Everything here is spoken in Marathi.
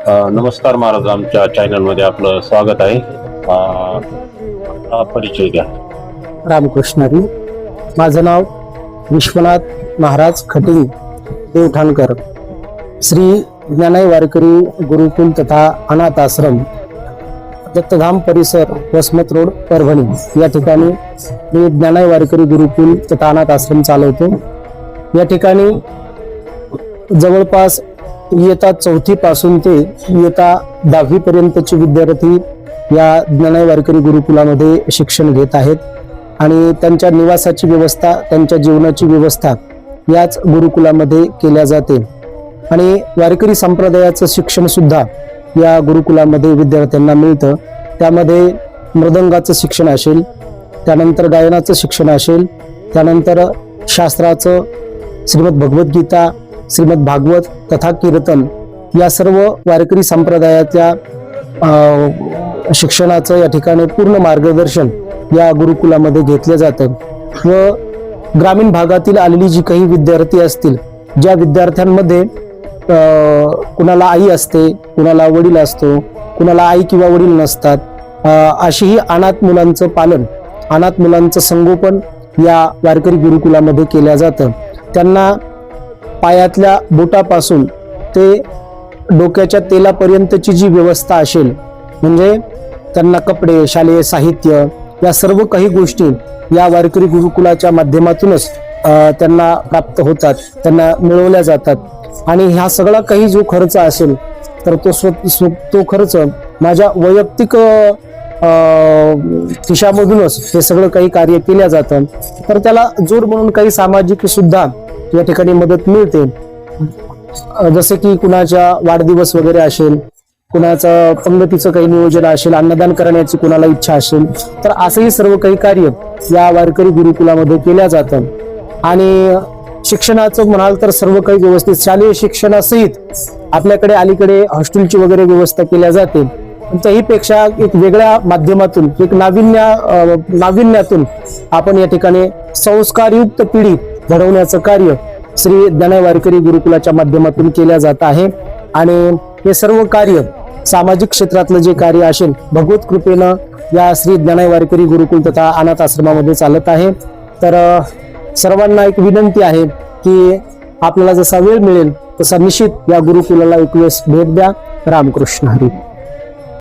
नमस्कार महाराज, आमच्या चॅनलमध्ये आपलं स्वागत आहे. परिचय द्या. रामकृष्ण हरी. माझं नाव विश्वनाथ महाराज खटिंग देवठाणकर, श्री ज्ञानाई वारकरी गुरुकुल तथा अनाथ आश्रम, दत्तधाम परिसर, वसमत रोड, परभणी या ठिकाणी मी ज्ञानाई वारकरी गुरुकुल तथा अनाथ आश्रम चालवतो. या ठिकाणी जवळपास इयत्ता 4थी पासून ते इयत्ता 10वी पर्यंतचे विद्यार्थी या ज्ञानाई वारकरी गुरुकुलामध्ये शिक्षण घेत आहेत आणि त्यांच्या निवासाची व्यवस्था, त्यांच्या जीवनाची व्यवस्था याच गुरुकुलामध्ये केल्या जाते. आणि वारकरी संप्रदायाचं शिक्षण सुद्धा या गुरुकुलामध्ये विद्यार्थ्यांना मिळतं. त्यामध्ये मृदंगाचं शिक्षण असेल, त्यानंतर गायनाचं शिक्षण असेल, त्यानंतर शास्त्राचं, श्रीमद भगवद्गीता, श्रीमद भागवत तथा कीर्तन या सर्व वारकरी संप्रदायाच्या शिक्षणाचं या ठिकाणी पूर्ण मार्गदर्शन या गुरुकुलामध्ये घेतलं जातं. व ग्रामीण भागातील आलेली जी काही विद्यार्थी असतील, ज्या विद्यार्थ्यांमध्ये कुणाला आई असते, कुणाला वडील असतो, कुणाला आई किंवा वडील नसतात, अशीही अनाथ मुलांचं पालन, अनाथ मुलांचं संगोपन या वारकरी गुरुकुलामध्ये केलं जातं. त्यांना पायातल्या बोटापासून ते डोक्याच्या तेलापर्यंतची जी व्यवस्था असेल, म्हणजे त्यांना कपडे, शालेय साहित्य या सर्व काही गोष्टी या वारकरी गुरुकुलाच्या माध्यमातूनच त्यांना प्राप्त होतात, त्यांना मिळवल्या जातात. आणि हा सगळा काही जो खर्च असेल तर तो खर्च माझ्या वैयक्तिक खिशामधूनच हे सगळं काही कार्य केलं जातं. तर त्याला जोड म्हणून काही सामाजिक सुद्धा या ठिकाणी मदत मिळते. जसे की कुणाच्या वाढदिवस वगैरे असेल, कुणाचं पंगतीचं काही नियोजन असेल, अन्नदान करण्याची कुणाला इच्छा असेल, तर असंही सर्व काही कार्य या वारकरी गुरुकुलामध्ये केल्या जातं. आणि शिक्षणाचं म्हणाल तर सर्व काही व्यवस्थित, शालेय शिक्षणासहित आपल्याकडे अलीकडे हॉस्टेलची वगैरे व्यवस्था केल्या जाते. त्याही पेक्षा एक वेगळ्या माध्यमातून, एक नाविन्यातून आपण या ठिकाणी संस्कारयुक्त पिढी घडवण्याचं कार्य श्री ज्ञानाई वारकरी गुरुकुलाच्या माध्यमातून केल्या जात आहे. आणि हे सर्व कार्य सामाजिक क्षेत्रातलं जे कार्य असेल, भगवत कृपेनं या श्री ज्ञानाई वारकरी गुरुकुल तथा अनाथ आश्रमामध्ये चालत आहे. तर सर्वांना एक विनंती आहे की आपल्याला जसा वेळ मिळेल तसा निश्चित या गुरुकुलाला एक वेळेस भेट द्या. रामकृष्ण हरी.